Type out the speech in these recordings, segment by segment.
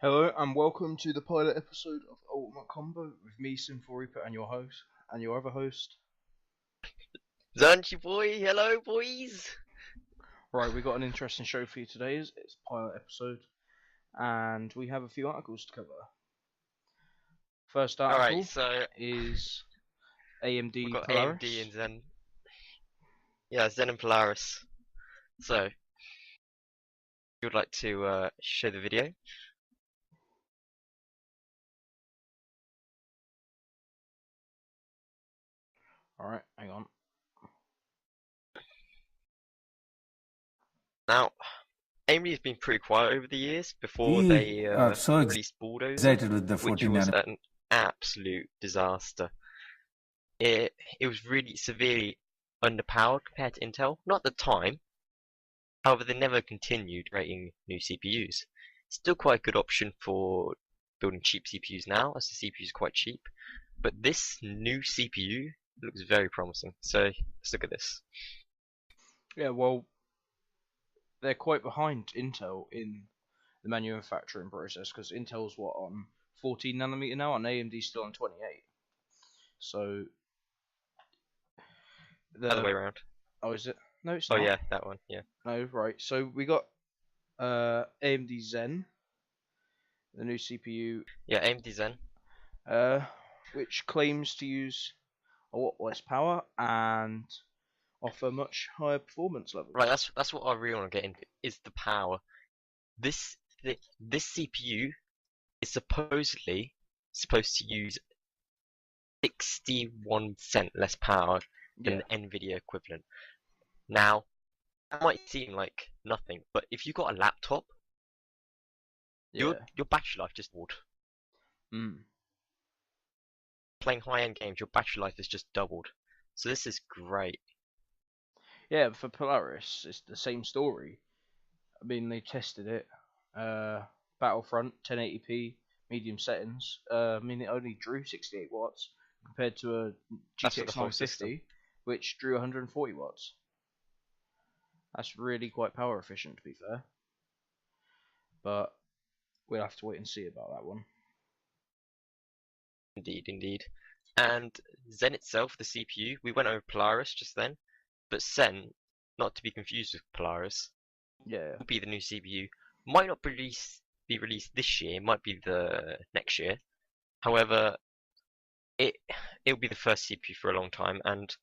Hello and welcome to the pilot episode of Ultimate Combo with me, Sinful Reaper, and your host, and your other host. Zanchi boy, hello boys. Right, we got an interesting show for you today. It's a pilot episode, and we have a few articles to cover. First All right, article so is we've AMD got AMD Polaris. and Zen. Yeah, Zen and Polaris. So you would like to show the video? Alright, hang on. Now, AMD has been pretty quiet over the years before We they are so released Bulldozer, excited with the which 14 was nanometer. an absolute disaster. It was really severely underpowered compared to Intel. Not at the time. However, they never continued creating new CPUs. Still quite a good option for building cheap CPUs now, as the CPU is quite cheap. But this new CPU looks very promising. So let's look at this. Yeah, well, they're quite behind Intel in the manufacturing process because Intel's on 14 nanometer now, and AMD's still on 28. So Other way the around. oh, is it? No, it's Oh not. yeah, that one. Yeah. No, right. So we got AMD Zen, the new CPU, Yeah, AMD Zen. uh, which claims to use a lot less power and offer much higher performance levels. Right, that's what I really want to get into is the power. This this CPU is supposedly supposed to use 61% less power than Yeah, the Nvidia equivalent. Now, that might seem like nothing, but if you've got a laptop, yeah. your battery life just doubled. Mm. Playing high-end games, your battery life has just doubled. So this is great. Yeah, for Polaris, it's the same story. I mean, they tested it. Battlefront 1080p medium settings. I mean, it only drew 68 watts compared to a That's for the GTX whole system. 950, which drew 140 watts. That's really quite power efficient, to be fair. But we'll have to wait and see about that one. Indeed, indeed. And Zen itself, the CPU, we went over Polaris just then, but Zen, not to be confused with Polaris, Yeah, will be the new CPU. Might not be released this year, might be the next year. However, it it'll be the first CPU for a long time, and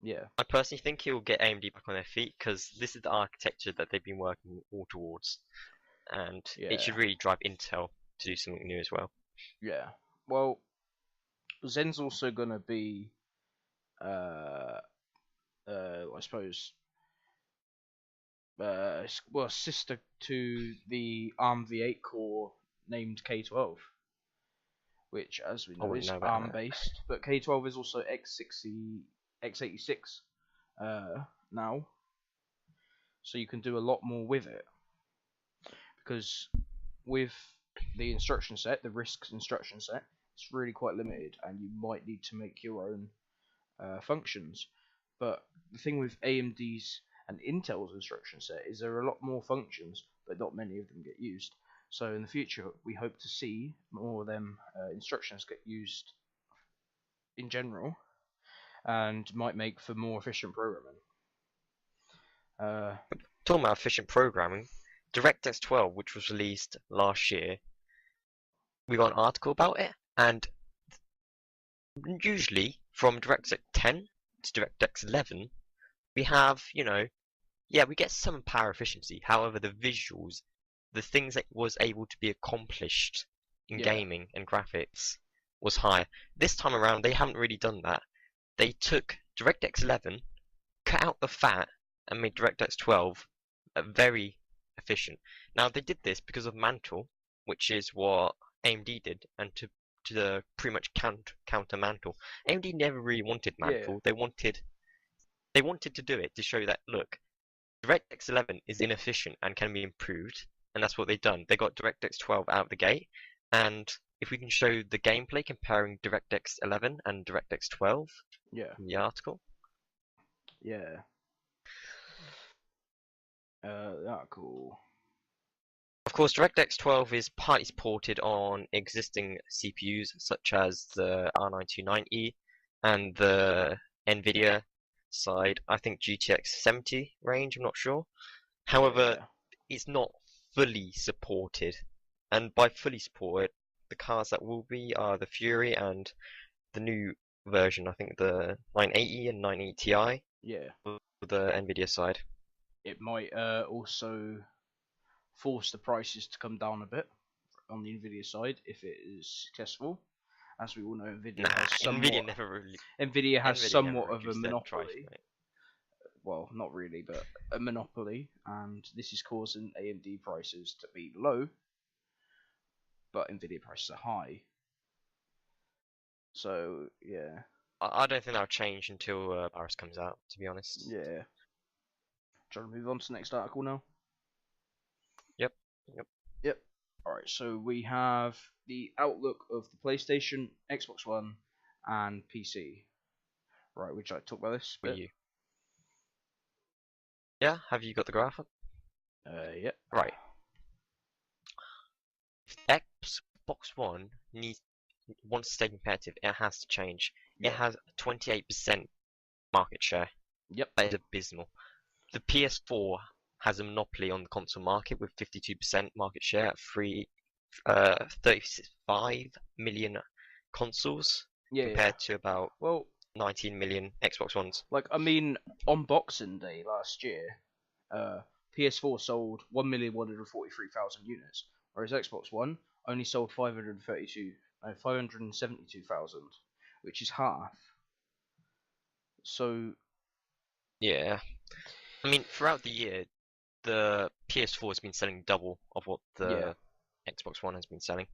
yeah, I personally think it will get AMD back on their feet because this is the architecture that they've been working all towards, and it yeah, should really drive Intel to do something new as well. yeah. Well, Zen's also gonna be, uh, I suppose, well, sister to the ARM V8 core named K12, which, as we I know, wouldn't is know about ARM that. based. But K12 is also x86 now, so you can do a lot more with it because with the instruction set, the RISC instruction set, it's really quite limited, and you might need to make your own functions. But the thing with AMD's and Intel's instruction set is there are a lot more functions, but not many of them get used. So in the future, we hope to see more of them instructions get used in general, and might make for more efficient programming. Uh, Talking about efficient programming, DirectX 12, which was released last year, we got an article about it, and usually from DirectX 10 to DirectX 11, we have, yeah, we get some power efficiency. However, the visuals, the things that was able to be accomplished in yeah, gaming and graphics was higher. This time around, they haven't really done that. They took DirectX 11, cut out the fat, and made DirectX 12 very efficient. Now, they did this because of Mantle, which is what AMD did, and to pretty much counter Mantle. AMD never really wanted yeah, Mantle. They wanted to do it to show that, look, DirectX 11 is inefficient and can be improved, and that's what they've done. They got DirectX 12 out of the gate, and if we can show the gameplay comparing DirectX 11 and DirectX 12 yeah, in the article. yeah. Cool. Of course, DirectX 12 is partly supported on existing CPUs such as the R9 and the NVIDIA side. I think GTX 70 range, I'm not sure. However, Yeah. it's not fully supported. And by fully supported, the cars that will be are the Fury and the new version, I think the 980 and 980 Ti Yeah. for the NVIDIA side. It might also force the prices to come down a bit on the Nvidia side if it is successful. As we all know, Nah, Nvidia has NVIDIA never somewhat of a reduced their price monopoly. point. Well, not really, but a monopoly, and this is causing AMD prices to be low, but Nvidia prices are high. So yeah, I don't think that'll change until Paris comes out, to be honest. yeah. Trying to move on to the next article now. Yep, yep. Yep. All right. So we have the outlook of the PlayStation, Xbox One, and PC. Right. Would you like to talk about this Wii bit? U. Yeah, have you got the graph up? Yep. Right. If Xbox One wants to stay competitive, it has to change. Yeah. It has 28% market share. Yep. That is abysmal. The PS4 has a monopoly on the console market with 52% market share at 35 million consoles Yeah. compared to about Well, 19 million Xbox Ones. like I mean, on Boxing Day last year, PS4 sold 1,143,000 units, whereas Xbox One only sold 572,000, which is half. So Yeah. I mean, throughout the year, the PS4 has been selling double of what yeah, the Xbox One has been selling.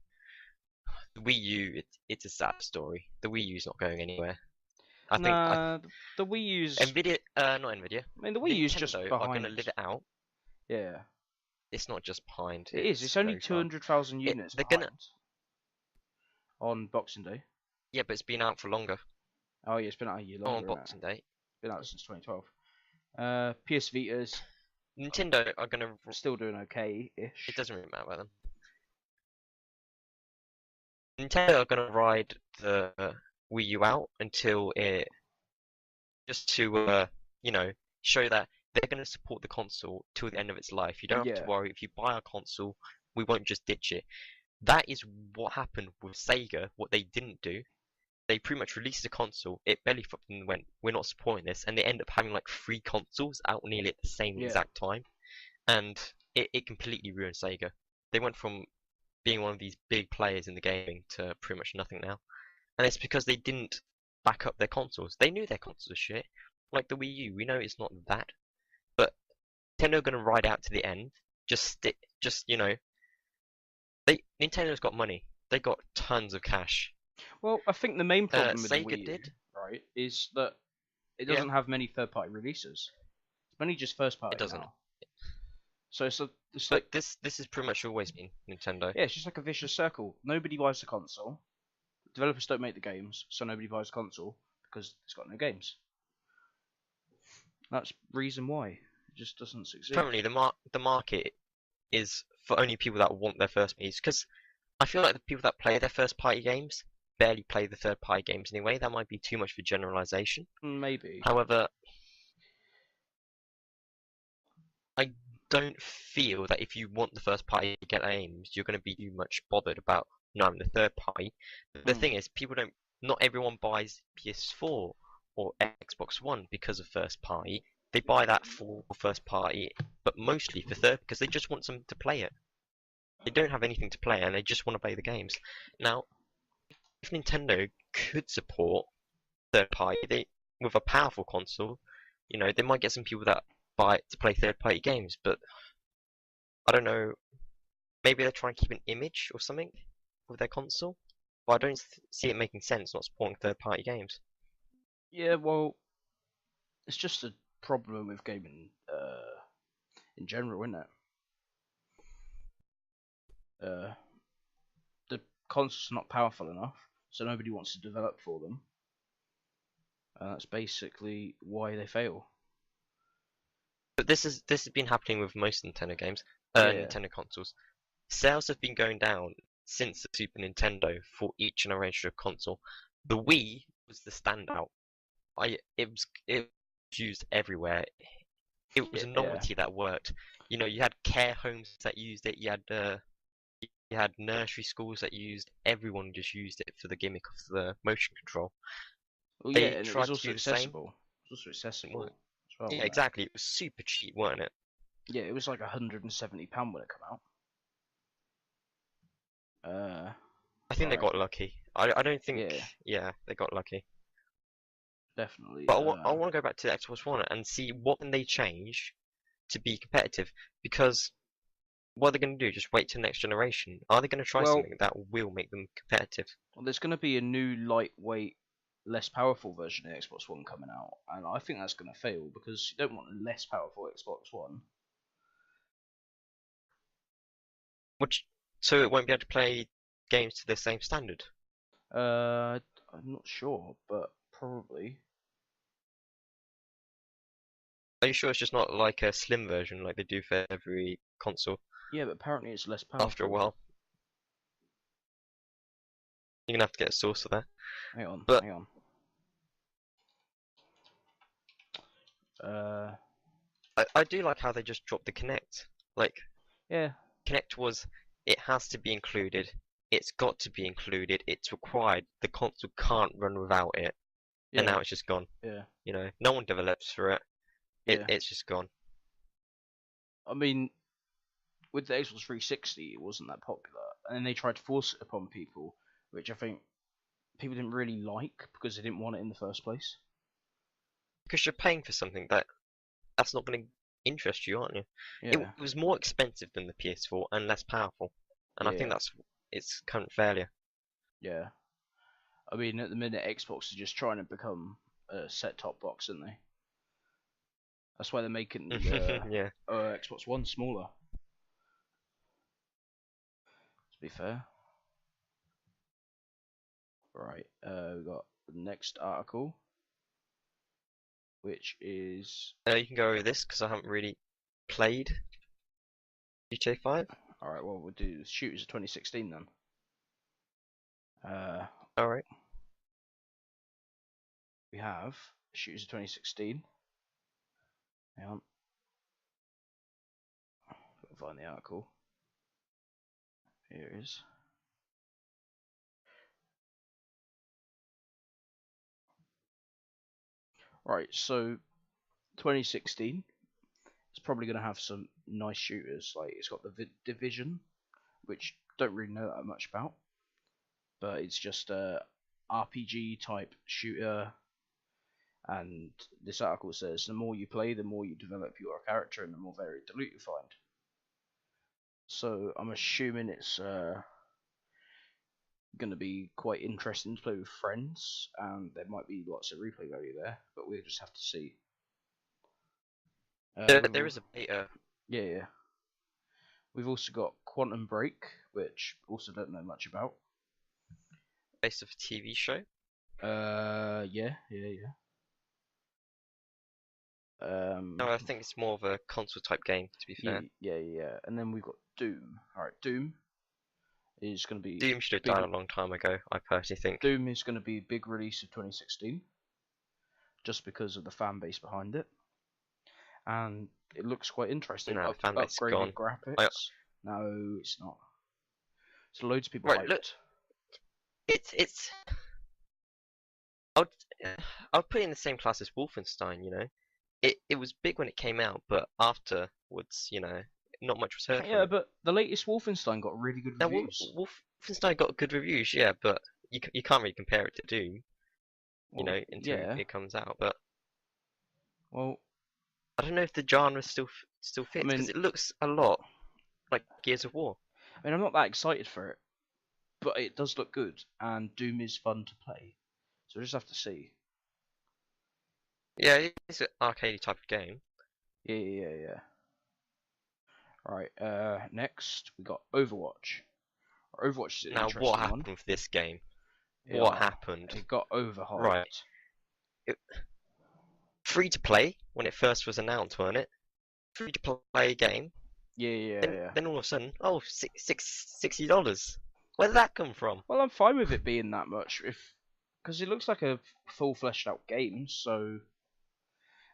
The Wii U, it's a sad story. The Wii U's not going anywhere. I think nah, the Wii U's. Nvidia, not Nvidia, I mean, the Wii U's just Nintendo are going to behind. live it out. Yeah, It's not just behind. it is. It's only very far. 200,000 units They're behind gonna, on Boxing Day. yeah, but it's been out for longer. Oh yeah, it's been out a year Not on longer. Boxing Day. It's been out since 2012. PS Vitas Nintendo are gonna. still doing okay-ish. It doesn't really matter about them. Nintendo are gonna ride the Wii U out until it, just to you know, show that they're gonna support the console till the end of its life. You don't have to Yeah, worry if you buy a console, we won't just ditch it. That is what happened with Sega. What they didn't do, they pretty much released a console. It belly flopped and went, "We're not supporting this," and they end up having like 3 consoles out nearly at the same yeah, exact time, and it completely ruined Sega. They went from being one of these big players in the gaming to pretty much nothing now, and it's because they didn't back up their consoles. They knew their consoles are shit, like the Wii U. We know it's not that, but Nintendo are gonna ride out to the end. Just Nintendo's got money. They got tons of cash. Well, I think the main problem with the Sega Wii U, did. right, is that it Yeah, doesn't have many third-party releases. It's mainly just first-party it doesn't. now. So it's like But this has pretty much always been Nintendo. yeah, it's just like a vicious circle. Nobody buys the console. Developers don't make the games, so nobody buys the console because it's got no games. That's reason why it just doesn't succeed. Currently, the market is for only people that want their first parties. Because I feel like the people that play their first party games barely play the third party games anyway. That might be too much for generalization. Maybe. However, I don't feel that if you want the first party games, you're going to be too much bothered about not having the third party. But the thing is, people don't. Not everyone buys PS4 or Xbox One because of first party. They buy that for first party, but mostly for third because they just want something to play it. They don't have anything to play and they just want to play the games. Now, if Nintendo could support third party with a powerful console, they might get some people that buy it to play third party games, but I don't know, maybe they're trying to keep an image or something with their console, but I don't see it making sense not supporting third party games. Yeah, well, it's just a problem with gaming in general, isn't it? The consoles are not powerful enough, so nobody wants to develop for them. That's basically why they fail. But this has been happening with most Nintendo games, Yeah. Nintendo consoles. sales have been going down since the Super Nintendo for each generation of console. The Wii was the standout. It was used everywhere. It was a Yeah. novelty that worked. You know, you had care homes that used it. You had nursery schools that used. Everyone just used it for the gimmick of the motion control. Well, yeah, They and it was tried to also do the same. accessible. It was also accessible Well, as well. yeah, wasn't it? exactly. It was super cheap, wasn't it? Yeah, it was like £170 when it came out. I think they Right. got lucky. I don't think. Yeah. Yeah, they got lucky. Definitely. But I want to go back to the Xbox One and see what can they change to be competitive. Because what are they going to do? Just wait till next generation? Are they going to try Well- something that will make them competitive? Well, there's going to be a new lightweight, less powerful version of the Xbox One coming out, and I think that's going to fail because you don't want a less powerful Xbox One. So it won't be able to play games to the same standard. I'm not sure, but probably. Are you sure it's just not like a slim version like they do for every console? Yeah, but apparently it's less powerful. After a while, you're gonna have to get a source of that. Hang on, But- hang on. I do like how they just dropped the Kinect. Like Yeah, Kinect was, it has to be included. It's got to be included. It's required. The console can't run without it. yeah, And now it's just gone. yeah, You know, no one develops for it. yeah. It's just gone. I mean, with the Xbox 360, it wasn't that popular, and then they tried to force it upon people, which I think people didn't really like because they didn't want it in the first place. Because you're paying for something that's not going to interest you, aren't you? Yeah, It was more expensive than the PS4 and less powerful. And I think Yeah. that's its current failure. yeah. I mean, at the minute, Xbox is just trying to become a set-top box, aren't they? That's why they're making the Yeah. Xbox One smaller. To be fair. Right, we got the next article, which is You can go over this because I haven't really played GTA 5. alright. Well, we'll do Shooters of 2016 then. Alright. We have Shooters of 2016. Hang on. Gotta find the article. Here it is. Right, so 2016 it's probably going to have some nice shooters. Like it's got the Division, which don't really know that much about, but it's just a RPG type shooter. And this article says the more you play, the more you develop your character, and the more varied the loot you find. So I'm assuming it's going to be quite interesting to play with friends, and there might be lots of replay value there, but we'll just have to see. There is a beta. Yeah. We've also got Quantum Break, which also don't know much about. Based off a TV show. Yeah. No, I think it's more of a console type game, to be fair. Yeah. And then we've got Doom. Alright, Doom is going to be Doom should have big- died a long time ago, I personally think. Doom is going to be a big release of 2016, just because of the fan base behind it, and it looks quite interesting. No, fan base is upgraded gone. graphics. No, it's not. So loads of people Right, hyped. look. It's. I'd put it in the same class as Wolfenstein, you know. It was big when it came out, but afterwards, you know, not much was heard from Yeah, it. but the latest Wolfenstein got really good Now, reviews. Wolfenstein got good reviews, yeah, but you can't really compare it to Doom, you know, until yeah. it comes out. But Well, I don't know if the genre still fits mean- because it looks a lot like Gears of War. I mean, I'm not that excited for it, but it does look good, and Doom is fun to play. So we'll just have to see. Yeah, it's an arcade type of game. Yeah. Right, next we got Overwatch. Overwatch is an Now, interesting what one. happened with this game? Yeah, What happened? It got overhyped. Right. Free to play when it first was announced, weren't it? Free to play game. Then Yeah. then all of a sudden, oh, $60. Where did that come from? Well, I'm fine with it being that much, because it looks like a full fleshed out game, so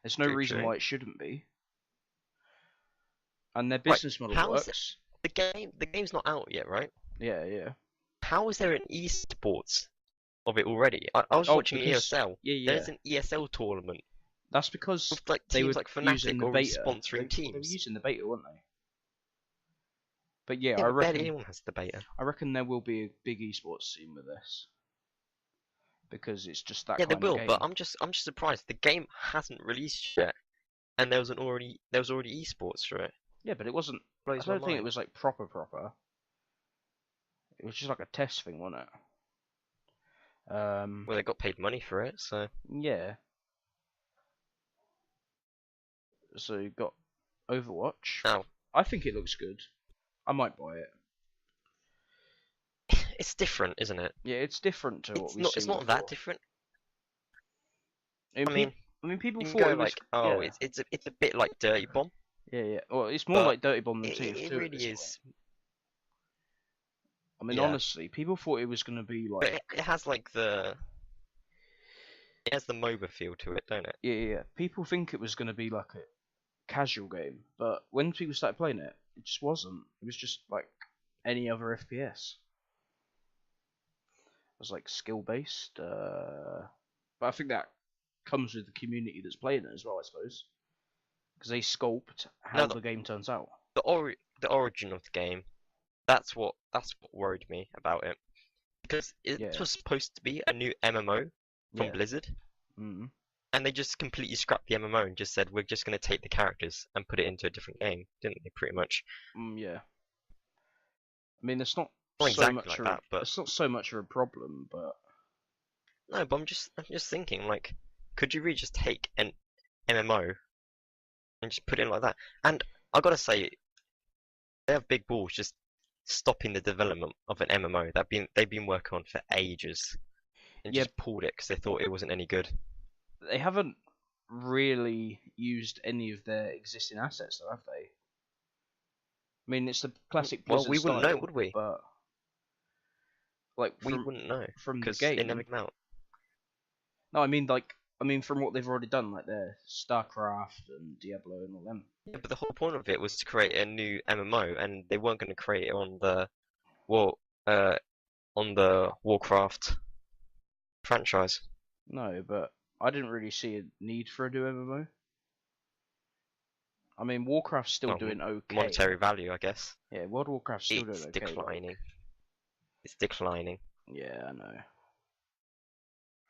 there's no reason True. why it shouldn't be. And their Right, business model how is it, works. the game's not out yet, right? Yeah. How is there an esports of it already? I was Oh, watching because ESL. yeah, There's an ESL tournament that's because with like they teams were like using Fnatic the already beta. sponsoring They were teams. using the beta, weren't they? But yeah, Yeah, but barely anyone has the beta. I reckon there will be a big esports scene with this because it's just that Yeah, they kind of will, game. but I'm just surprised the game hasn't released yet, and there was already esports for it. Yeah, but it wasn't. I Blows my don't think it mind. was like proper. It was just like a test thing, wasn't it? Well, they got paid money for it, so Yeah. So you got Overwatch. now I think it looks good. I might buy it. it's different, isn't it? Yeah, it's different to what It's we've not seen that before. different. I I mean, mean, people you can thought go it was. like, oh, Yeah, it's a bit like Dirty Bomb, yeah. Well, it's more but like Dirty Bomb than it, TF2 it at really this point. is. I mean, Yeah, honestly, people thought it was gonna be but like. it has like it has the MOBA feel to it, don't it? Yeah. People think it was gonna be like a casual game, but when people started playing it, it just wasn't. It was just like any other FPS. It was like skill based. But I think that comes with the community that's playing it as well, I suppose, because they sculpt how Now the game turns out. the origin of the game, that's what worried me about it, because it Yeah, was supposed to be a new MMO from yeah. Blizzard, Mm. and they just completely scrapped the MMO and just said we're just going to take the characters and put it into a different game, didn't they? Pretty much. Yeah. I mean, it's not Not so exactly much like of that, but it's not so much of a problem, but no. But I'm just thinking, like, could you really just take an MMO and just put it in like that? And I gotta say, they have big balls just stopping the development of an MMO that they've been working on for ages, and yeah, just pulled it because they thought it wasn't any good. they haven't really used any of their existing assets, though, have they? I mean, it's the classic Well, Blizzard we wouldn't know, style, would we? but like We wouldn't know from the because it never game. came out. No, I mean from what they've already done, like their StarCraft and Diablo and all them. Yeah, but the whole point of it was to create a new MMO, and they weren't going to create it on the well, on the Warcraft franchise. No, but I didn't really see a need for a new MMO. I mean, Warcraft's still Well, doing okay. monetary value, I guess. Yeah, World of Warcraft's still It's doing okay. declining. It's declining. Yeah, I know.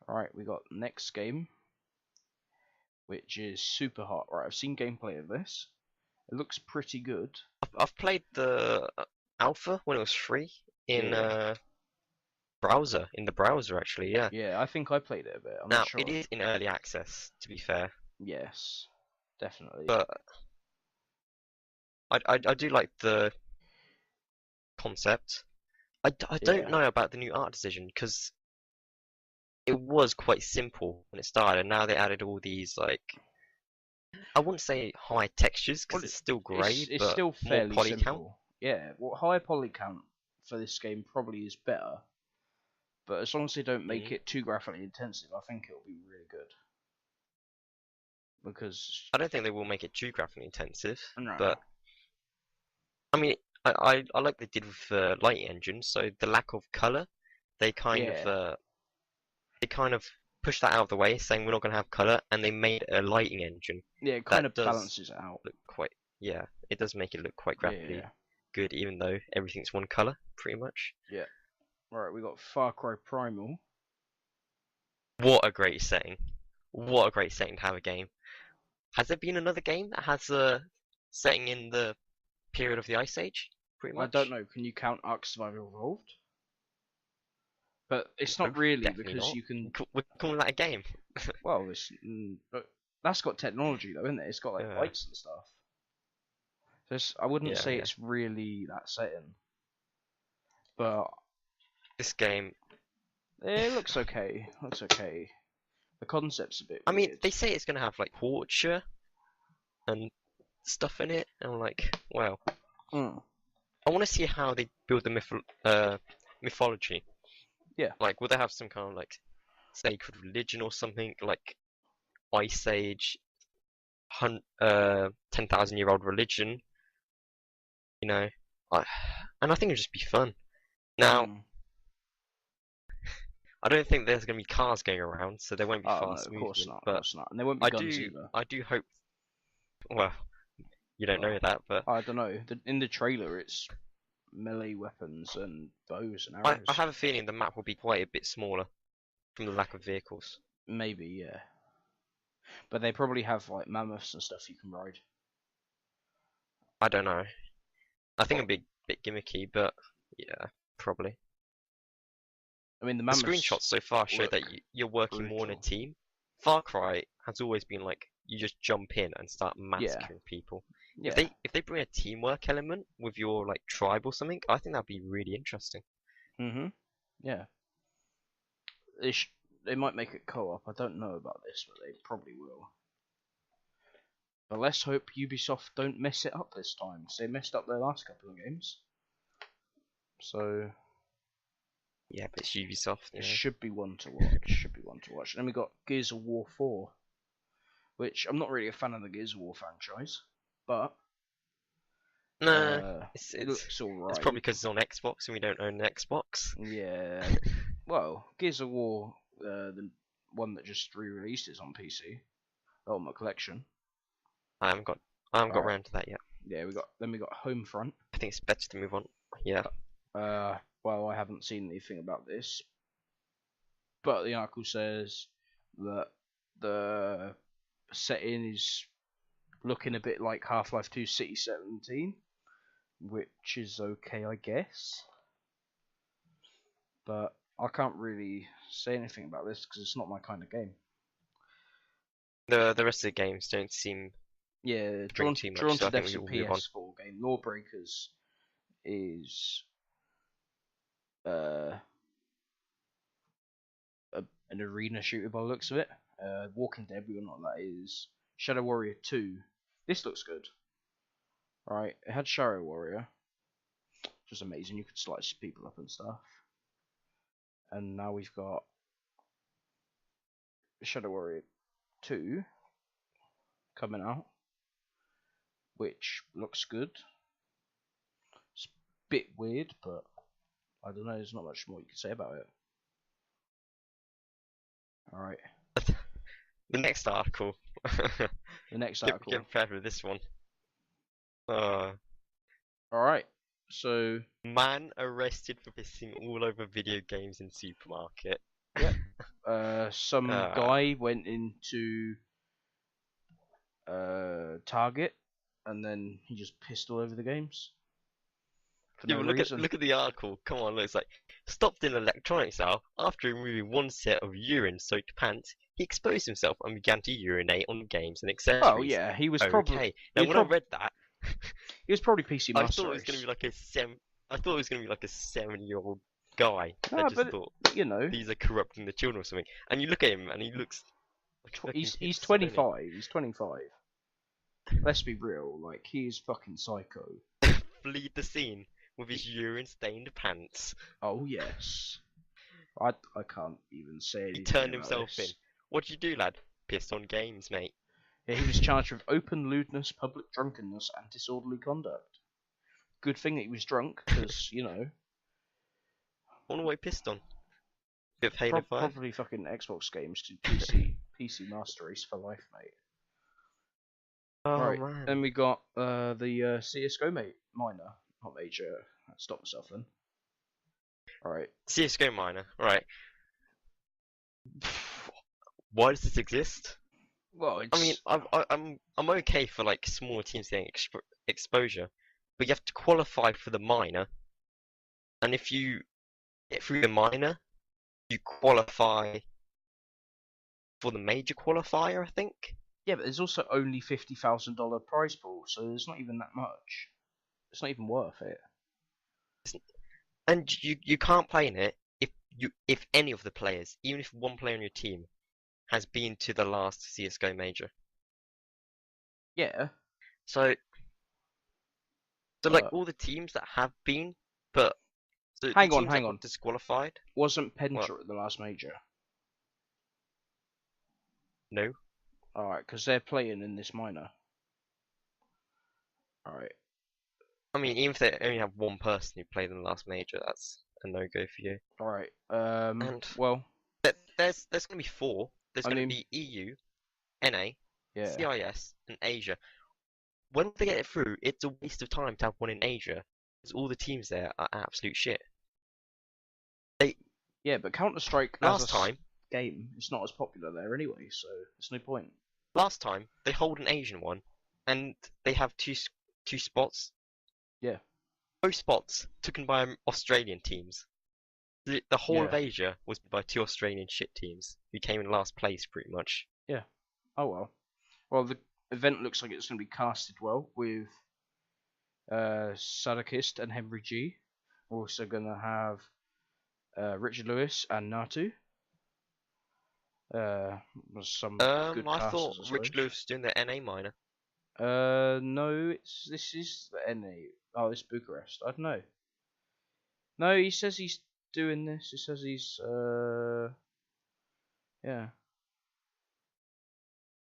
Alright, we got next game, which is Super Hot. Right, I've seen gameplay of this. It looks pretty good. I've played the alpha when it was free in Yeah. browser, in the browser actually, yeah. Yeah, I think I played it a bit. I'm Now not sure. it is in early access, to be fair, Yes, definitely. but I do like the concept. I don't Yeah. know about the new art decision because it was quite simple when it started, and now they added all these like I wouldn't say high textures because Well, it's still grey, it's but still more fairly poly simple. count. Yeah, well, higher poly count for this game probably is better, but as long as they don't make it too graphically intensive, I think it'll be really good. Because I don't think they will make it too graphically intensive, no. but I mean, I like they did with the lighting engine. So the lack of color, they kind of pushed that out of the way, saying we're not going to have color, and they made a lighting engine. Yeah, it kind that of does balances it out. look quite, yeah, it does make it look quite Yeah, graphically yeah. good, even though everything's one color, pretty much. Yeah. Right, we got Far Cry Primal. What a great setting! What a great setting to have a game. Has there been another game that has a setting in the period of the Ice Age? Pretty I much. don't know. Can you count Ark Survival Evolved? But it's not No, really definitely because not. you can. We're calling that a game. Well, but that's got technology though, isn't it? It's got like Yeah. lights and stuff. So I wouldn't Yeah, say yeah. it's really that setting, but This game, it looks okay. Looks okay. The concept's a bit. I mean, weird. they say it's gonna have like Portia and stuff in it, and I'm like, well, Mm. I want to see how they build the mythology. Yeah. Like, will they have some kind of like sacred religion or something like Ice Age, 10,000-year-old religion? You know, and I think it'd just be fun. Now, Mm. I don't think there's going to be cars going around, so there won't be Oh no, fast of course movement. not. Of But course not. And there won't be guns either. I do hope. Well, you don't know Well, that, but I don't know. In the trailer, it's melee weapons and bows and I arrows. have a feeling the map will be quite a bit smaller from the lack of vehicles. Maybe, yeah. But they probably have like mammoths and stuff you can ride. I don't know. I think Well, it'd be a bit gimmicky, but yeah, probably. I mean, the The mammoths screenshots so far show that look you're working more in a brutal. team. Far Cry has always been like you just jump in and start Yeah, massacring people. yeah. If they bring a teamwork element with your like tribe or something, I think that'd be really interesting. Yeah. They might make it co-op. I don't know about this, but they probably will. But let's hope Ubisoft don't mess it up this time, because they messed up their last couple of games. So Yeah, but it's Ubisoft, you it know. should be one to watch. Should be one to watch. And then we got Gears of War 4, which I'm not really a fan of the Gears of War franchise, but No, it looks it's probably alright. because it's on Xbox and we don't own an Xbox. Yeah. Well, Gears of War, the one that just re-released, is on PC. Ultimate Collection. I haven't got Alright. around to that yet. Yeah, we got Homefront. I think it's better to move on. Yeah. Well, I haven't seen anything about this, but the article says that the setting is looking a bit like Half-Life 2 City 17, which is okay, I guess. But I can't really say anything about this because it's not my kind of game. The rest of the games don't seem Yeah, to bring too much, Drawn so to I think Death's we a will move on. PS4 game. Lawbreakers is uh, an arena shooter by the looks of it. Walking Dead, we all know what that is. Shadow Warrior 2. This looks good. Right, it had Shadow Warrior, which was amazing. You could slice people up and stuff. And now we've got Shadow Warrior 2 coming out, which looks good. It's a bit weird, but I don't know. There's not much more you can say about it. Alright. The next article. The next article. Get prepared for this one. Uh, Alright. So Man arrested for pissing all over video games in supermarket. some guy went into Target and then he just pissed all over the games for Yeah, no but reason. look at the article. Come on, look, it's like stopped in an electronics aisle after removing one set of urine-soaked pants. He exposed himself and began to urinate on games and accessories. Oh yeah, he was probably Okay. Now when I read that, he was probably PC I Master thought it was going Race. to be like I thought it was going to be like a 7-year-old guy No, that just but thought you know, these are corrupting the children or something. And you look at him and he looks like a fucking he's hipster, doesn't 25. He's 25. Let's be real, like he's fucking psycho. he? Fled the scene with his urine-stained pants. Oh yes. I can't even say anything. He turned about himself this. in. What did you do, lad? Pissed on games, mate. Yeah, he was charged with open lewdness, public drunkenness, and disorderly conduct. Good thing that he was drunk, because you know. I wonder what he pissed on. Bit of Halo 5? Probably fucking Xbox games to PC Master Race for life, mate. Oh Right, man. then we got the CS:GO minor, not major. Stop myself then. Alright. CS:GO minor, right. Why does this exist? Well, it's... I mean, I'm okay for like smaller teams getting exposure, but you have to qualify for the minor, and if you get through the minor, you qualify for the major qualifier, I think. Yeah, but there's also only $50,000 prize pool, so there's not even that much. It's not even worth it. And you can't play in it if any of the players, even if one player on your team, has been to the last CS:GO major. Yeah. So So like But all the teams that have been, but the hang teams that on. got disqualified. Wasn't What? Penta at the last major? No. Alright, because they're playing in this minor. Alright. I mean, even if they only have one person who played in the last major, that's a no-go for you. Alright. And Well, there's going to be 4. There's I going to mean, be EU, NA, yeah. CIS, and Asia. When they get it through, it's a waste of time to have one in Asia, because all the teams there are absolute shit. Yeah, but Counter-Strike Last as a time, game, it's not as popular there anyway, so there's no point. they hold an Asian one, and they have two spots. Yeah. Both spots taken by Australian teams. The whole of Yeah. Asia was by 2 Australian shit teams who came in last place, pretty much. Oh well. Well, the event looks like it's going to be casted well with Sadakist and Henry G. We're also going to have Richard Lewis and Natu. Some good I casters, thought I Rich suppose. Lewis was doing the NA minor. No, this is the NA. Oh, this Bucharest. I don't know. No, he says he's doing this. He says he's yeah.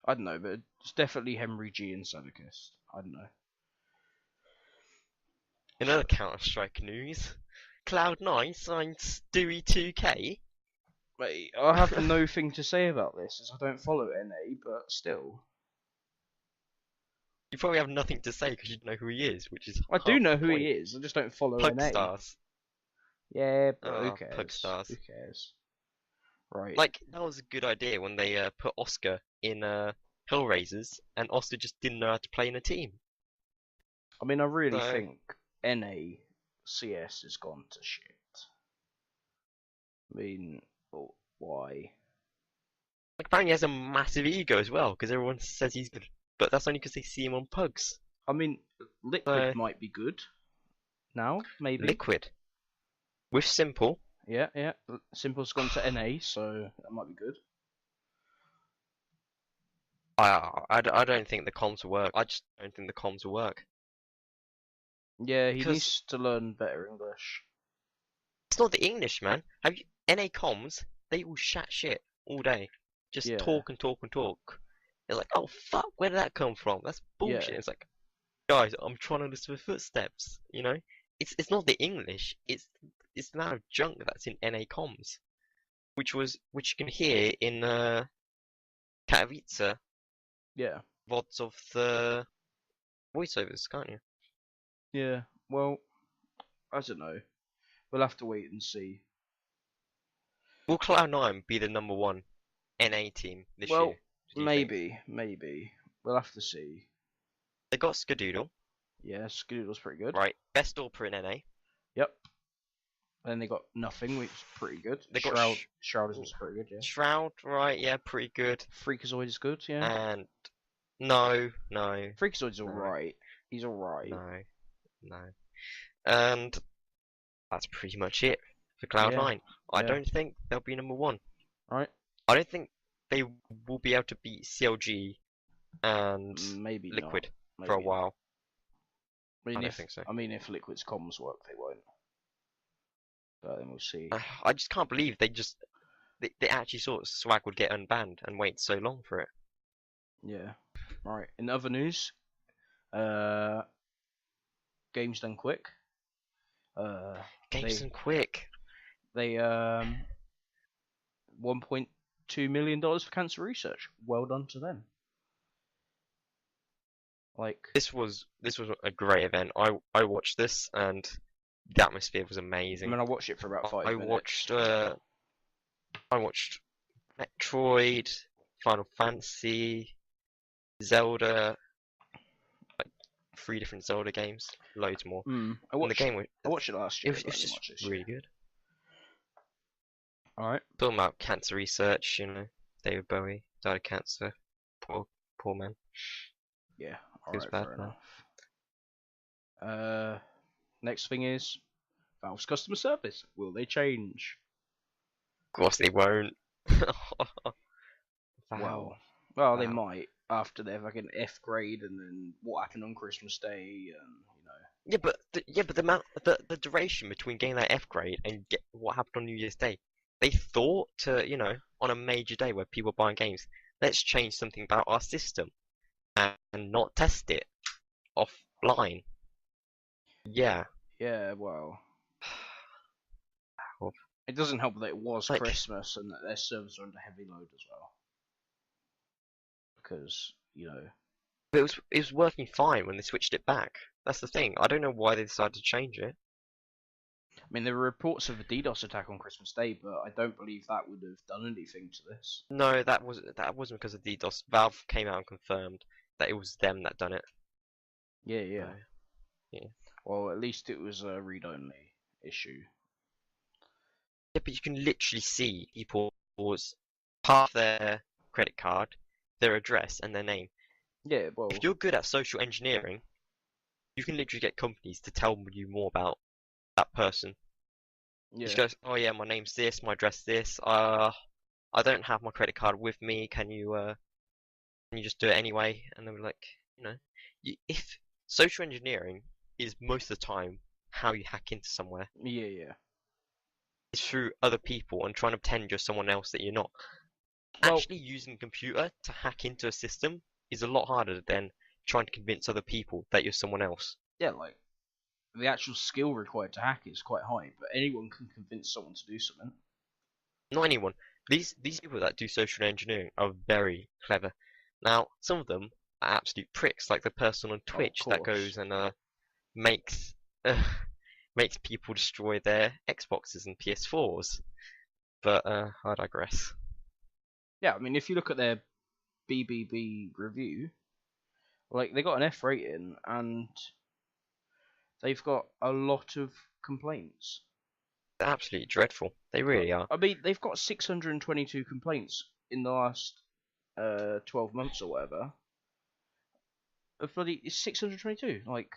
I don't know, but it's definitely Henry G and Sadakist. I don't know. In other Counter-Strike news, Cloud9 signed Stewie 2K. Mate, I have no thing to say about this as I don't follow NA, but still. You probably have nothing to say because you know who he is, which is I do half know the who point. he is, I just don't follow Pug NA. Stars. Yeah, but who Ah, cares? Pug Stars. Who cares? Right. Like, that was a good idea when they put Oscar in Hellraisers, and Oscar just didn't know how to play in a team. I mean, I really So- think NA CS has gone to shit. I mean, why? Like, apparently he has a massive ego as well, because everyone says he's good. But that's only because they see him on Pugs. I mean, Liquid might be good now, maybe. Liquid. With Simple. Yeah. Simple's gone to NA, so that might be good. I don't think the comms will work. I just don't think the comms will work. Yeah, he Because- needs to learn better English. It's not the English, man. Have you NA comms? They all chat shit all day. Just Yeah. talk and talk and talk. They're like, oh fuck, where did that come from? That's bullshit. Yeah. It's like, guys, I'm trying to listen for footsteps. You know, it's not the English. It's the amount of junk that's in NA comms, which you can hear in Katowice Yeah. VODs of the voiceovers, can't you? Yeah. Well, I don't know. We'll have to wait and see. Will Cloud9 be the number 1 NA team this Well, year? Do you think? maybe. We'll have to see. They got Skadoodle, Yeah, Scoodle's pretty good. right? Best AWPer in NA. Yep. Then they got nothing, which is pretty good. They got Shroud is also pretty good, yeah. Shroud, right? Yeah, pretty good. Freakazoid is good, yeah. And no, Freakazoid's no. alright. He's alright. no. And that's pretty much it for Cloud9. I yeah. don't think they'll be number 1. Right? I don't think they will be able to beat CLG and Maybe Liquid not. for a Maybe while. not. I don't if, think so. I mean, if Liquid's comms work, they won't. But then we'll see. I just can't believe they actually thought Swag would get unbanned and wait so long for it. Yeah. Right. In other news, Games Done Quick. Games and quick. They $1.2 million for cancer research. Well done to them. Like, This was a great event. I watched this and the atmosphere was I amazing. mean, I watched it for about 5 minutes. I watched Metroid, Final Fantasy, Zelda, like 3 different Zelda games, loads more. I And watched. the game was I watched it last year. it was but I didn't just watch it this really year. good. All right. Talking about cancer research, you know, David Bowie died of cancer. Poor man. Yeah. All Feels right. bad, Fair man. enough. Next thing is Valve's customer service. Will they change? Of course they won't. Wow. Well, they Wow. might after their fucking F grade and then what happened on Christmas Day and yeah, but the duration between getting that F grade and get what happened on New Year's Day, they thought to, on a major day where people are buying games, let's change something about our system and not test it offline. Yeah. Yeah, well, Well, it doesn't help that it was like, Christmas and that their servers are under heavy load as well. Because, but it was working fine when they switched it back. That's the thing. I don't know why they decided to change it. I mean, there were reports of a DDoS attack on Christmas Day, but I don't believe that would have done anything to this. No, that wasn't because of DDoS. Valve came out and confirmed that it was them that done it. Yeah, yeah. So, yeah. Well, at least it was a read-only issue. Yeah, but you can literally see people's half their credit card, their address, and their name. Yeah, well, If you're good at social engineering, you can literally get companies to tell you more about that person. yeah. Just goes, oh yeah, my name's this, my address this. I don't have my credit card with me. Can you just do it anyway? And they were like, if social engineering is most of the time how you hack into somewhere, Yeah, yeah. it's through other people and trying to pretend you're someone else that you're not. Well, Actually using a computer to hack into a system is a lot harder than trying to convince other people that you're someone else. yeah, like, the actual skill required to hack is quite high, but anyone can convince someone to do something. Not anyone. These people that do social engineering are very clever. Now, some of them are absolute pricks, like the person on Twitch that course. goes and makes makes people destroy their Xboxes and PS4s. But I digress. Yeah, I mean, if you look at their BBB review, like, they got an F rating, and they've got a lot of complaints. They're absolutely dreadful. They really are. I mean, they've got 622 complaints in the last 12 months or whatever. It's 622, like,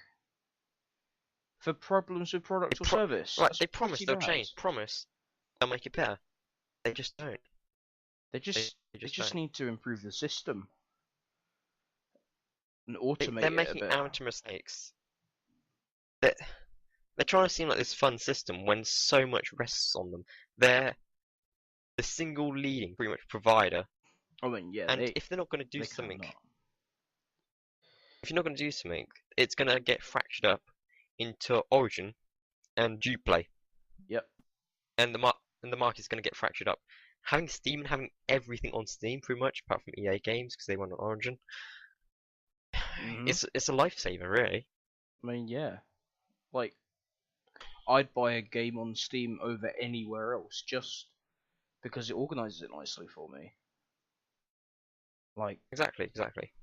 for problems with product or service. Right, That's they promise pretty they'll bad. change. Promise they'll make it better. They just don't. They They just just don't. need to improve the system and automate They're it a making bit. amateur mistakes. They're trying to seem like this fun system when so much rests on them. They're the single leading pretty much provider, I mean, yeah, and if they're not going to do they something, cannot. if you're not going to do something, it's going to get fractured up into Origin and Uplay, Yep. and the market's going to get fractured up. Having Steam and having everything on Steam pretty much, apart from EA games because they run on Origin, it's a lifesaver really. I mean, yeah. Like, I'd buy a game on Steam over anywhere else just because it organizes it nicely for me. Like, Exactly.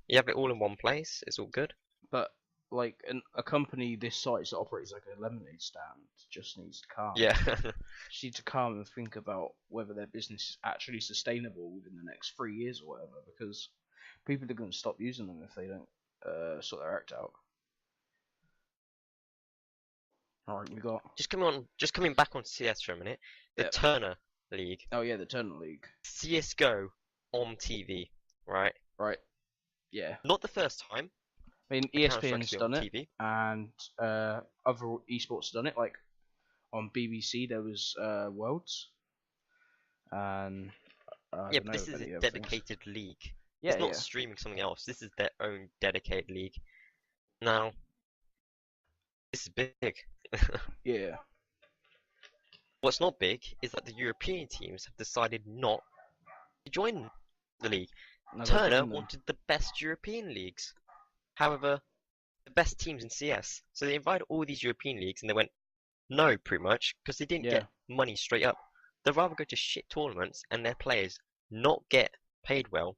You have it all in one place. It's all good. but like a company this size that operates like a lemonade stand just needs to calm. Yeah. Just need to calm and think about whether their business is actually sustainable within the next 3 years or whatever, because people are going to stop using them if they don't sort their act out. Alright, we got. Just coming back on CS for a minute. The Yep. Turner League, Oh yeah, the Tournament League. CS:GO on TV, right? Right. Yeah. Not the first time. I mean, Counter-Strike's ESPN's been done on it, TV. and other esports done it. Like on BBC, there was Worlds, and I Yeah, don't but know this of is a any other things. dedicated league. Yeah, It's not yeah, streaming something else. This is their own dedicated league. Now, this is big. yeah. What's not big is that the European teams have decided not to join the league. No, Turner wanted the best European leagues. However, the best teams in CS. So they invited all these European leagues and they went, no, pretty much, because they didn't get money straight up. They'd rather go to shit tournaments and their players not get paid well,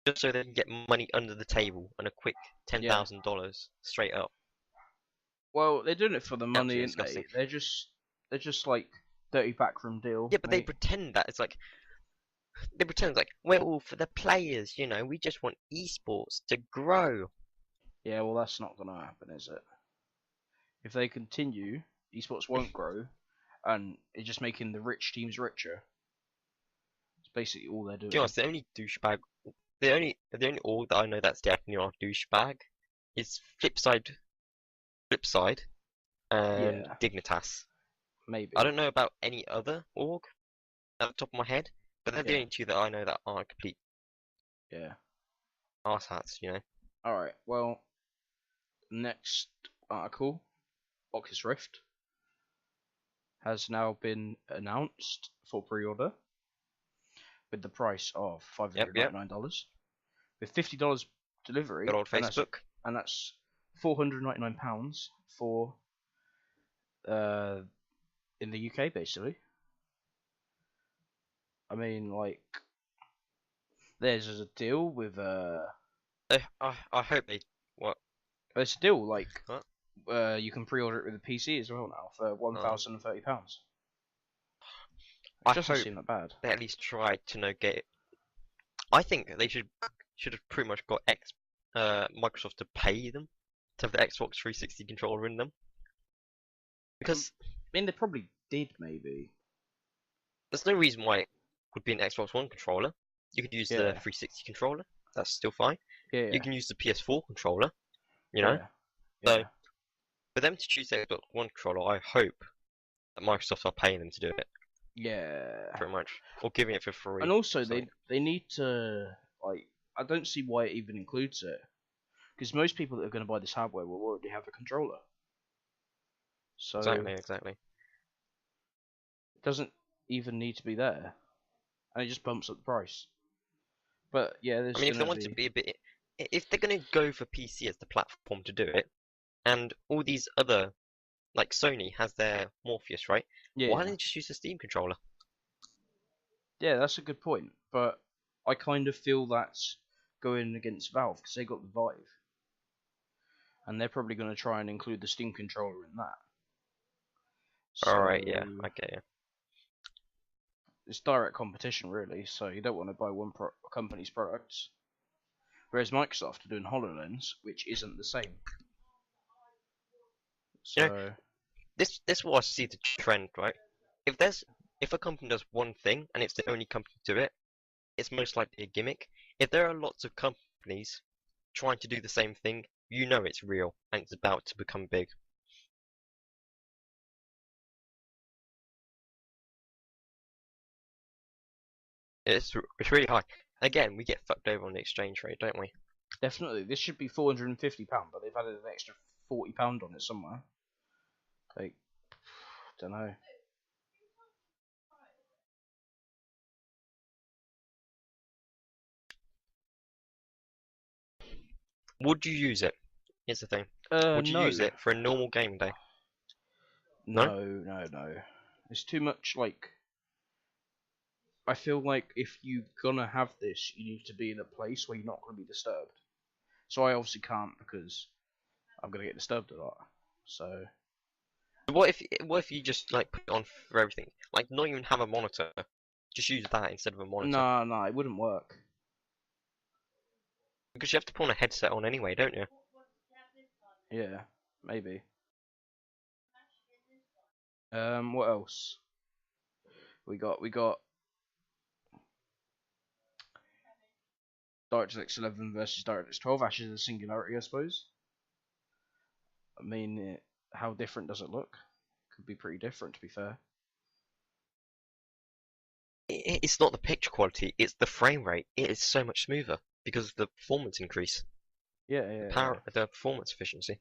just so they can get money under the table and a quick $10,000 straight up. Well, they're doing it for the money, Absolutely aren't they? They're just like dirty backroom deal. Yeah, but they mate. pretend that it's like, we're all for the players, we just want esports to grow. Yeah, well, that's not gonna happen, is it? If they continue, esports won't grow, and it's just making the rich teams richer. It's basically all they're doing. To be honest, the only org that I know that's definitely not a douchebag is Flipside. Flipside, and Yeah, Dignitas. maybe. I don't know about any other org at the top of my head, but they're the Yeah, only two that I know that aren't complete yeah. arse-hats. Alright, well, next article, Oculus Rift, has now been announced for pre-order with the price of Yep. $599 with $50 Good delivery, old Facebook. and that's £499 for uh in the UK basically. I mean, like, there's a deal with I hope they what there's a deal like what? you can pre-order it with a PC as well now for £1,030, I which doesn't hope seem that bad. they at least try to get it. I think they should have pretty much got Microsoft to pay them to have the Xbox 360 controller in them, because I mean, they probably did maybe. there's no reason why it would be an Xbox One controller. You could use the Yeah, 360 controller. That's still fine. yeah, You yeah, can use the PS4 controller. yeah, So yeah. for them to choose the Xbox One controller, I hope that Microsoft are paying them to do it, Yeah. pretty much, or giving it for And free. also Something. they need to, like, I don't see why it even includes it, because most people that are going to buy this hardware will already have a controller, so Exactly. it doesn't even need to be there, and it just bumps up the price. But yeah, I there's mean, if they gonna want to be, be a bit, if they're going to go for PC as the platform to do it, and all these other, like Sony has their Morpheus, right? Why yeah, don't they just use the Steam controller? yeah, that's a good point. But I kind of feel that's going against Valve because they got the Vive, and they're probably going to try and include the Steam controller in that. Alright, yeah, So I get you. it's direct competition, really. So you don't want to buy one company's products. Whereas Microsoft are doing HoloLens, which isn't the same. You know, So this what I see the trend, right? If a company does one thing and it's the only company to do it, it's most likely a gimmick. If there are lots of companies trying to do the same thing, you know it's real and it's about to become big. It's really high. Again, we get fucked over on the exchange rate, don't we? definitely, this should be £450, but they've added an extra £40 on it somewhere. Like, don't know. Would you use it? Here's the thing. Would you use No, it for a normal game day? No? no. It's too much. Like, I feel like if you're gonna have this, you need to be in a place where you're not gonna be disturbed. So I obviously can't because I'm gonna get disturbed a lot. So What if you just like put it on for everything? Like not even have a monitor. Just use that instead of a monitor. no, it wouldn't work. Because you have to put on a headset on anyway, don't you? Yeah, maybe. What else? We got DirectX 11 versus DirectX 12. Ashes of the Singularity, I suppose. I mean, how different does it look? Could be pretty different, to be fair. It's not the picture quality, it's the frame rate. It is so much smoother because of the performance increase, Yeah. the performance efficiency.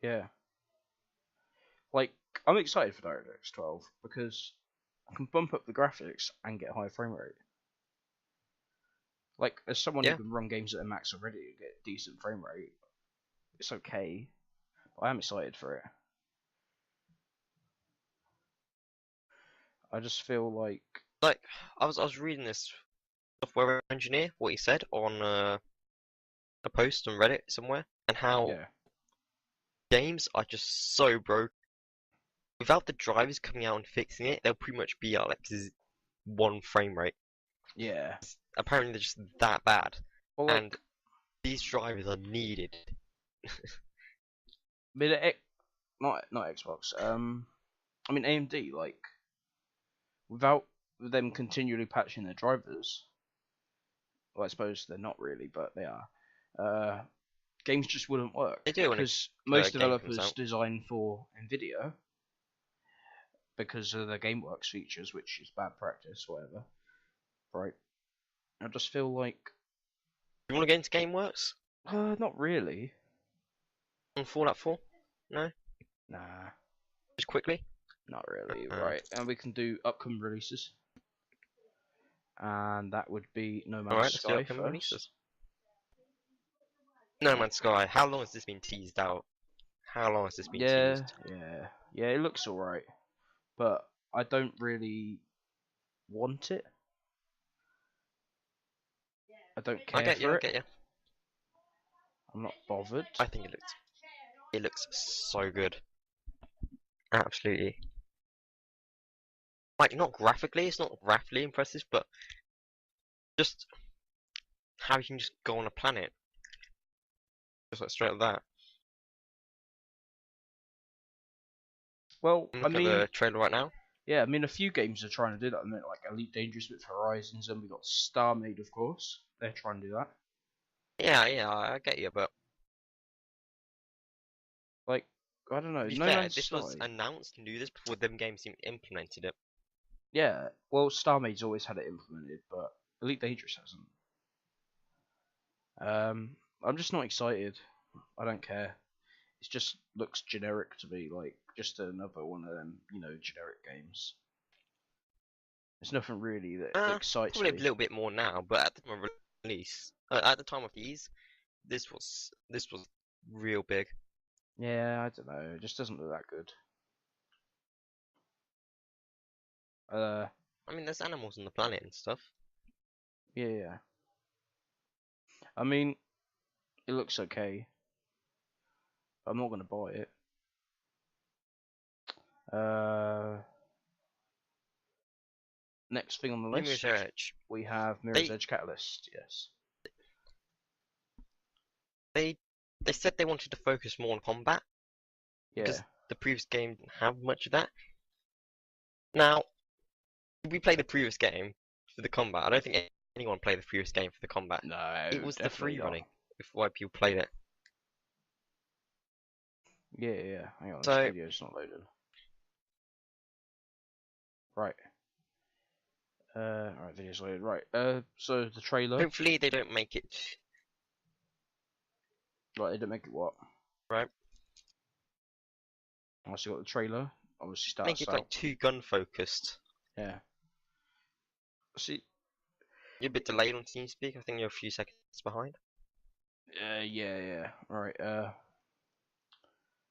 Yeah. Like, I'm excited for DirectX 12 because I can bump up the graphics and get a higher frame rate. Like, as someone who Yeah, can run games at a max already and get a decent frame rate, it's okay. But I am excited for it. I just feel like, like I was reading this software engineer what he said on a post on Reddit somewhere, and how yeah, games are just so broke. Without the drivers coming out and fixing it, they'll pretty much be at like one frame rate. yeah. Apparently they're just that bad, Well, and like, these drivers are needed. mid not Xbox. I mean AMD. Like, without them continually patching their drivers, well, I suppose they're not really, but they are. games just wouldn't work. They do when because a most game comes developers out. design for Nvidia because of the GameWorks features, which is bad practice, whatever. Right? I just feel like, You want to get into GameWorks not really. on Fallout 4? No, Nah, just quickly. not really. Uh, Right, and we can do upcoming releases, and that would be No Man's Alright, let's do Sky upcoming first. releases. No Man's Sky. How long has this been teased out? How long has this been Yeah, teased? yeah. It looks alright, but I don't really want it. I don't care I get you. for I it. get you. I'm not bothered. I think it looks so good. Absolutely. Like, not graphically, it's not graphically impressive, but just how you can just go on a planet. Just like straight like that. Well, Look I at mean, the trailer right now. yeah, I mean, a few games are trying to do that. I mean, like Elite Dangerous with Horizons, and we got StarMade, of course. They're trying to do that. Yeah, I get you, but Like, I don't know. to be No fair, Man's this was Sky. announced to do this before them games even implemented it. Yeah, well, StarMade's always had it implemented, but Elite Dangerous hasn't. I'm just not excited. I don't care. It just looks generic to me, like just another one of them, generic games. There's nothing really that excites Probably a me. little bit more now, but at the time of release, at the time of these, this was real big. Yeah, I don't know. It just doesn't look that good. I mean, there's animals on the planet and stuff. Yeah. I mean, it looks okay. I'm not gonna buy it. Next thing on the Mirror's list, Edge. we have Mirror's Edge Catalyst. Yes. They said they wanted to focus more on combat Yeah. because the previous game didn't have much of that. Now, we played the previous game for the combat. I don't think anyone played the previous game for the combat. No. It was the definitely free not. running before why people played it. Yeah. Hang on, So- this video's not loaded. Right. Alright, video's loaded. Right. So the trailer. Hopefully they don't make it. Right, they didn't make it what? Right. Also got the trailer. Obviously starts Make it out. like too gun focused. Yeah. See. You're a bit delayed on TeamSpeak. I think you're a few seconds behind. Yeah. Alright.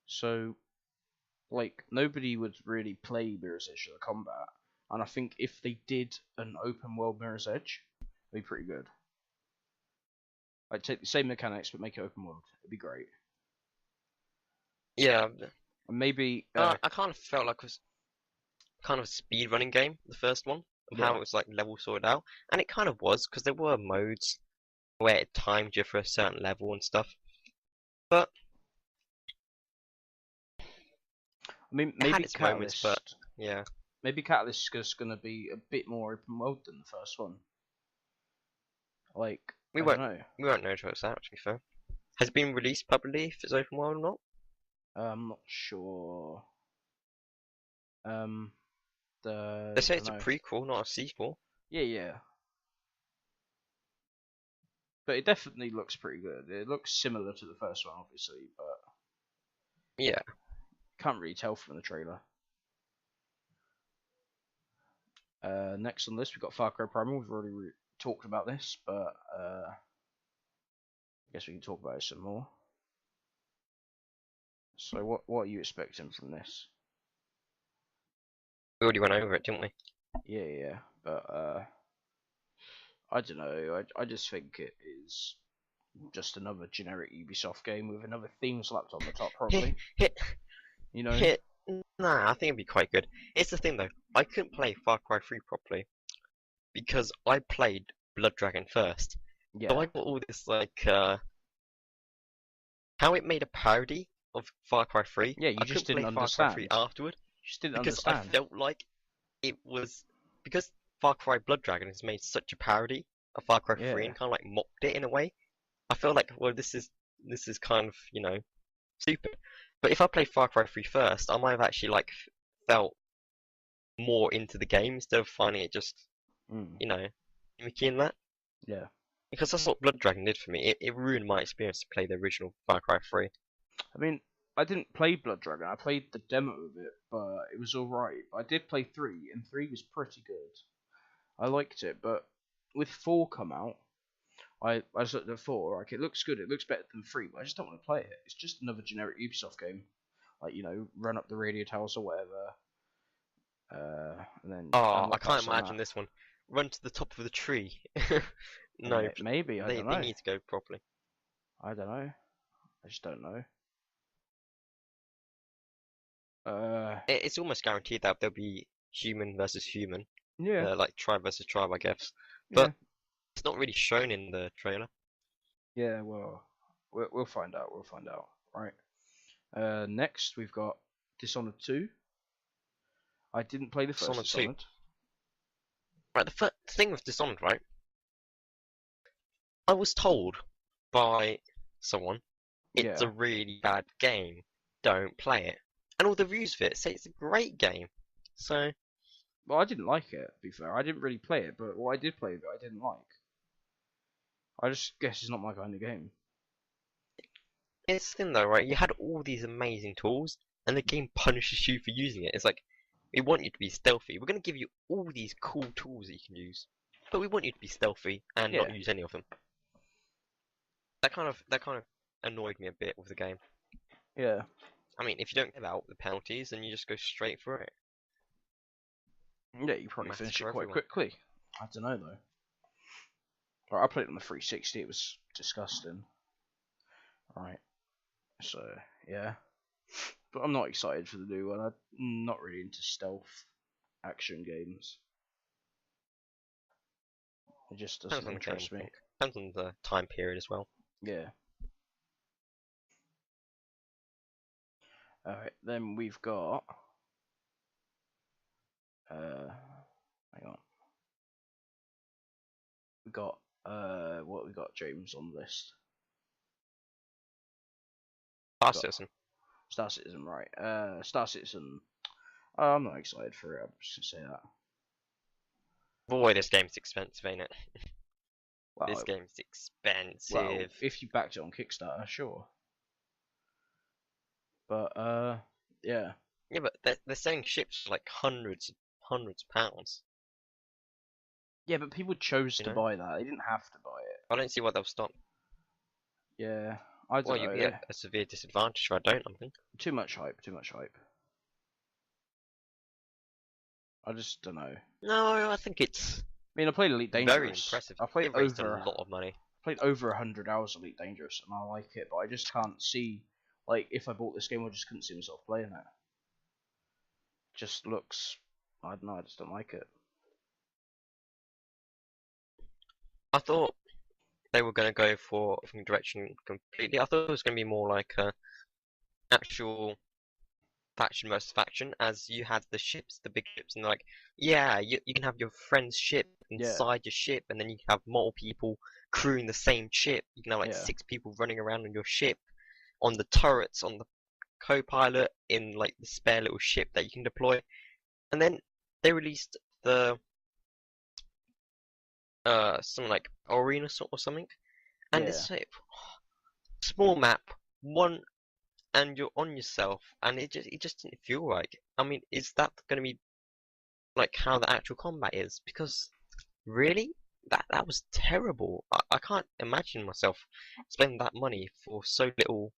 So, like, nobody would really play Mirror's Edge for the combat, and I think if they did an open world Mirror's Edge, it'd be pretty good. Like, take the same mechanics but make it open world. It'd be great. Yeah. And maybe. I kind of felt like it was kind of a speed running game, the first one, of how Yeah. it was like level sorted out, and it kind of was because there were modes where it timed you for a certain level and stuff. But I mean, it maybe had its moments, Catalyst. but yeah, Maybe Catalyst is just gonna be a bit more open world than the first one. Like, we I won't don't know. we won't know until it's out. To be fair, has it been released publicly if it's open world or not? I'm not sure. They say it's a dunno. prequel, not a sequel. Yeah. But it definitely looks pretty good. It looks similar to the first one, obviously, but Yeah, can't really tell from the trailer. Next on the list, we've got Far Cry Primal. We've already talked about this, but I guess we can talk about it some more. So, what are you expecting from this? we already went over it, didn't we? Yeah, but I don't know. I just think it is just another generic Ubisoft game with another theme slapped on the top, probably. You know? Nah, I think it'd be quite good. It's the thing though, I couldn't play Far Cry 3 properly because I played Blood Dragon first. Yeah. So I got all this like how it made a parody of Far Cry 3. Yeah, you I just couldn't didn't play Far Cry 3 understand. afterward Just didn't because understand. I felt like it was because Far Cry Blood Dragon has made such a parody of Far Cry 3 Yeah. and kind of like mocked it in a way. I feel like, well, this is this is kind of, you know, stupid. But if I played Far Cry 3 first, I might have actually like felt more into the game instead of finding it just, Mm. you know, gimmicky and that. Yeah. Because that's what Blood Dragon did for me. It ruined my experience to play the original Far Cry 3. I mean, I didn't play Blood Dragon. I played the demo of it, but it was alright. I did play 3, and 3 was pretty good. I liked it, but with 4 come out, I just looked at 4, like, it looks good, it looks better than 3, but I just don't want to play it. It's just another generic Ubisoft game. Like, you know, run up the radio towers or whatever. And then Oh, I unlock can't ups on imagine that. this one. Run to the top of the tree. No, Maybe, I they don't they know. need to go properly. I don't know. I just don't know. It's almost guaranteed that there'll be human versus human, Yeah, like tribe versus tribe, I guess. yeah, But it's not really shown in the trailer. yeah. Well, we'll find out. We'll find out. Right. Next we've got Dishonored 2. I didn't play the first Dishonored 2. Dishonored. Right, the first thing with Dishonored, right? I was told by someone it's Yeah. a really bad game. Don't play it. And all the reviews of it say it's a great game. So Well, I didn't like it. To be fair, I didn't really play it, but what I did play of it, I didn't like. I just guess it's not my kind of game. it's the thing though, right? You had all these amazing tools, and the game punishes you for using it. It's like we want you to be stealthy. We're going to give you all these cool tools that you can use, but we want you to be stealthy and Yeah. not use any of them. That kind of annoyed me a bit with the game. Yeah. I mean, if you don't give out the penalties, then you just go straight for it. Yeah, you probably Maths finish it for quite everyone. quickly. I don't know though. Right, I played it on the 360. It was disgusting. Right. So yeah, but I'm not excited for the new one. I'm not really into stealth action games. It just Depends doesn't on the game, interest I me. think. Depends on the time period as well. Yeah. Alright, then we've got hang on. We got what we got, James, on the list. Star Got Citizen. Star Citizen, right. Star Citizen. I'm not excited for it, I'm just gonna say that. Boy, this game's expensive, ain't it? Well, This game's expensive. well, if you backed it on Kickstarter, sure. But yeah. Yeah, but they're selling ships for like hundreds of pounds. Yeah, but people chose You to know? buy that. They didn't have to buy it. I don't see why they'll stop. Yeah, I Well, don't you'll know. be at a severe disadvantage if I don't, I think. Too much hype. Too much hype. I just don't know. No, I think it's I mean, I played Elite very Dangerous. impressive. I played It raised a over lot of money. played over 100 hours of Elite Dangerous, and I like it, but I just can't see, like, if I bought this game, I just couldn't see myself playing it. Just looks, I don't know, I just don't like it. I thought they were going to go for a different direction completely. I thought it was going to be more like a actual faction versus faction, as you had the ships, the big ships, and they're like, yeah, you can have your friend's ship inside your ship, and then you can have multiple people crewing the same ship. You can have like Yeah. 6 people running around on your ship, on the turrets, on the co-pilot, in like the spare little ship that you can deploy. And then they released the something like Arena or something, and Yeah. it's like small map, one, and you're on yourself, and it just didn't feel right. I mean, is that going to be like how the actual combat is? Because really, that was terrible. I can't imagine myself spending that money for so little,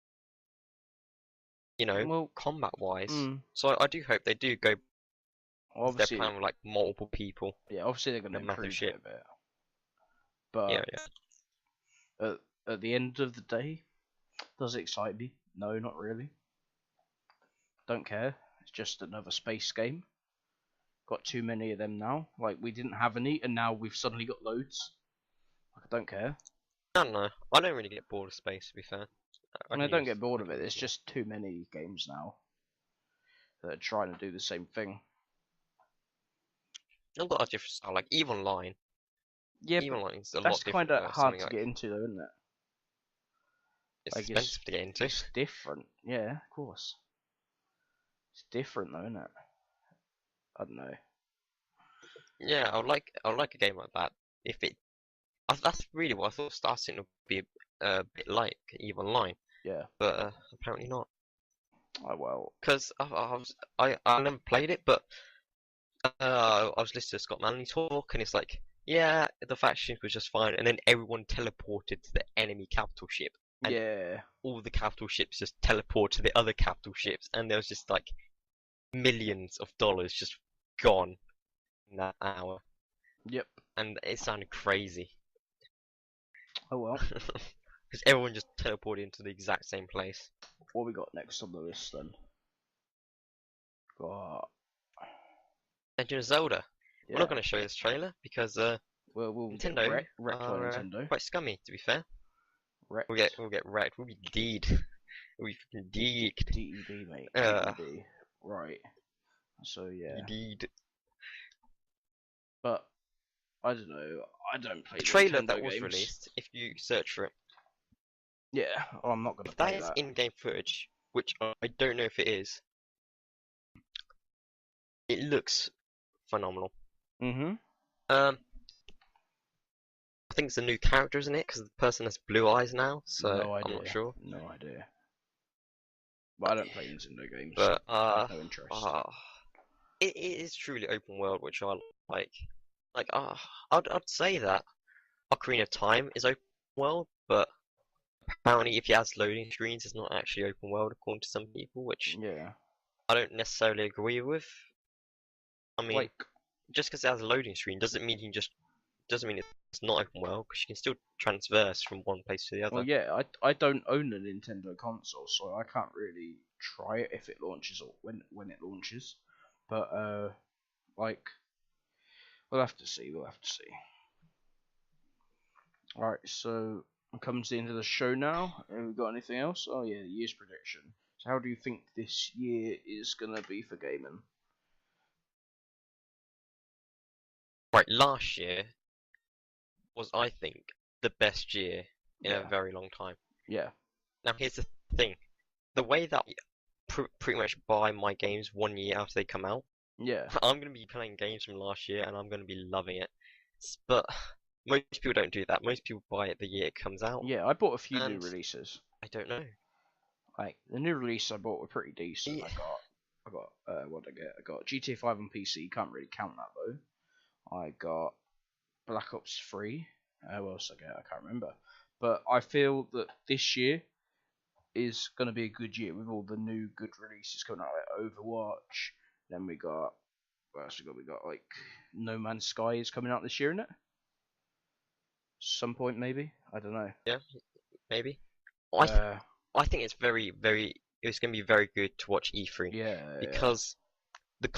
you know, Well, combat wise. mm, So I do hope they do go with their obviously, plan with like multiple people. yeah, obviously they're going to a massive improve it ship. a bit. But Yeah, yeah. at the end of the day, does it excite me? No, not really. Don't care. It's just another space game. Got too many of them now. Like, we didn't have any, and now we've suddenly got loads. Like, I don't care. I don't know. I don't really get bored of space, to be fair. I mean, I can don't use- get bored I of can it. There's use just too many games now that are trying to do the same thing. I've got a different style, like EVE Online. Yeah, EVE but Online is a lot that's different. kind of hard something to like, get into, though, isn't it? It's Like expensive to get into. it's different. Yeah, of course. It's different though, isn't it? I don't know. Yeah, I would like a game like that. If it, that's really what I thought Star Citizen would be a bit like EVE Online, Yeah. but apparently not. Oh well. Because I never played it, but I was listening to Scott Manley talk, and it's like, yeah, the factions was just fine, and then everyone teleported to the enemy capital ship, and Yeah. all the capital ships just teleport to the other capital ships, and there was just like millions of dollars just gone in that hour, Yep. and it sounded crazy Oh well. because everyone just teleported into the exact same place. What we got next on the list then? Got. Legend of Zelda. Yeah. We're not going to show this trailer because Well, we'll Nintendo get wrecked by are Nintendo. quite scummy, to be fair. Wrecked. We'll get wrecked. We'll be deed. We'll be fucking deeked. DED, mate. Uh. DED. Right. So yeah. Deed. But I don't know. I don't play The trailer Nintendo that was games. released, if you search for it, Yeah. Oh, I'm not gonna if that play is that. in-game footage, which I don't know if it is, it looks phenomenal. Mhm. I think it's a new character, isn't it? Because the person has blue eyes now, so No idea. I'm not sure. No idea. But I don't play Nintendo games. But I have no interest. it is truly open world, which I like. Like, I'd say that Ocarina of Time is open world, but apparently if it has loading screens, it's not actually open world according to some people, which Yeah. I don't necessarily agree with. I mean, Like. just because it has a loading screen doesn't mean it's not open world, because you can still transverse from one place to the other. Well, yeah. I don't own a Nintendo console, so I can't really try it if it launches or when it launches. But like, we'll have to see. We'll have to see. Alright, so it comes to the end of the show now. Have we got anything else? Oh yeah, the year's prediction. So how do you think this year is gonna be for gaming? Right, last year was, I think, the best year in a Yeah. very long time. Yeah. Now, here's the thing. The way that I pretty much buy my games 1 year after they come out, Yeah. I'm going to be playing games from last year and I'm going to be loving it. But most people don't do that. Most people buy it the year it comes out. Yeah, I bought a few new And releases. I don't know. Like the new release I bought were pretty decent. Yeah. I got what did I get? I got GTA 5 on PC. Can't really count that though. I got Black Ops 3. What else I get? I can't remember. But I feel that this year is going to be a good year with all the new good releases coming out, like Overwatch. Then we got what else we got? We got like No Man's Sky is coming out this year, isn't it? Some point maybe. I don't know. Yeah, maybe. I think it's it's going to be very good to watch E3 yeah. because the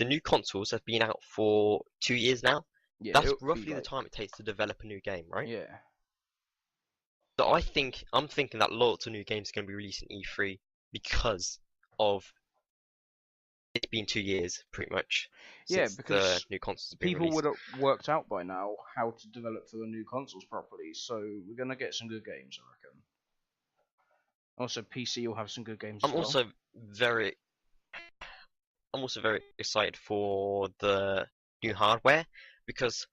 new consoles have been out for 2 years now. Yeah, That's it'll be roughly the like- time it takes to develop a new game, right? Yeah. So I'm thinking that lots of new games are going to be released in E3 because of it being 2 years, pretty much. Yeah, since because the new consoles have been People released. would have worked out by now how to develop for the new consoles properly, so we're gonna get some good games, I reckon. Also, PC will have some good games. I'm as well. also very excited for the new hardware because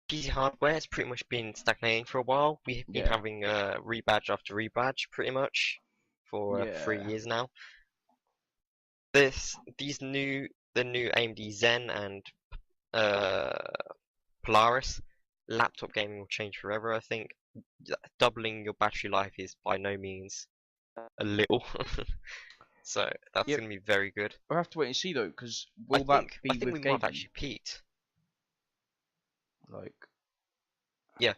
PC hardware has pretty much been stagnating for a while. We've been Yeah. having rebadge after rebadge pretty much for 3 Yeah. years now. The new AMD Zen and Polaris laptop gaming will change forever. I think doubling your battery life is by no means a little. So that's Yep. going to be very good. We'll have to wait and see though, because I will that think be we with might gaming? have actually peaked. Like, That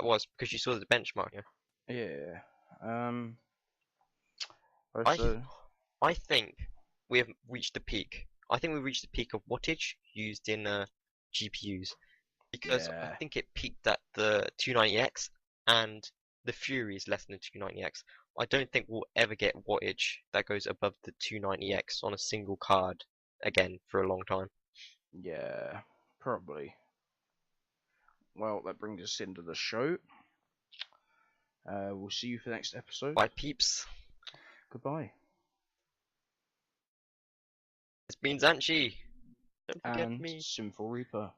was because you saw the benchmark. Yeah. yeah. I So, I think we have reached the peak. I think we reached the peak of wattage used in GPUs because I Yeah. think it peaked at the 290X and the Fury is less than the 290X. I don't think we'll ever get wattage that goes above the 290X on a single card again for a long time. yeah, probably. Well, that brings us into the show. We'll see you for the next episode. Bye, peeps. Goodbye. It's been Zanchi. Don't forget And me. Sinful Reaper.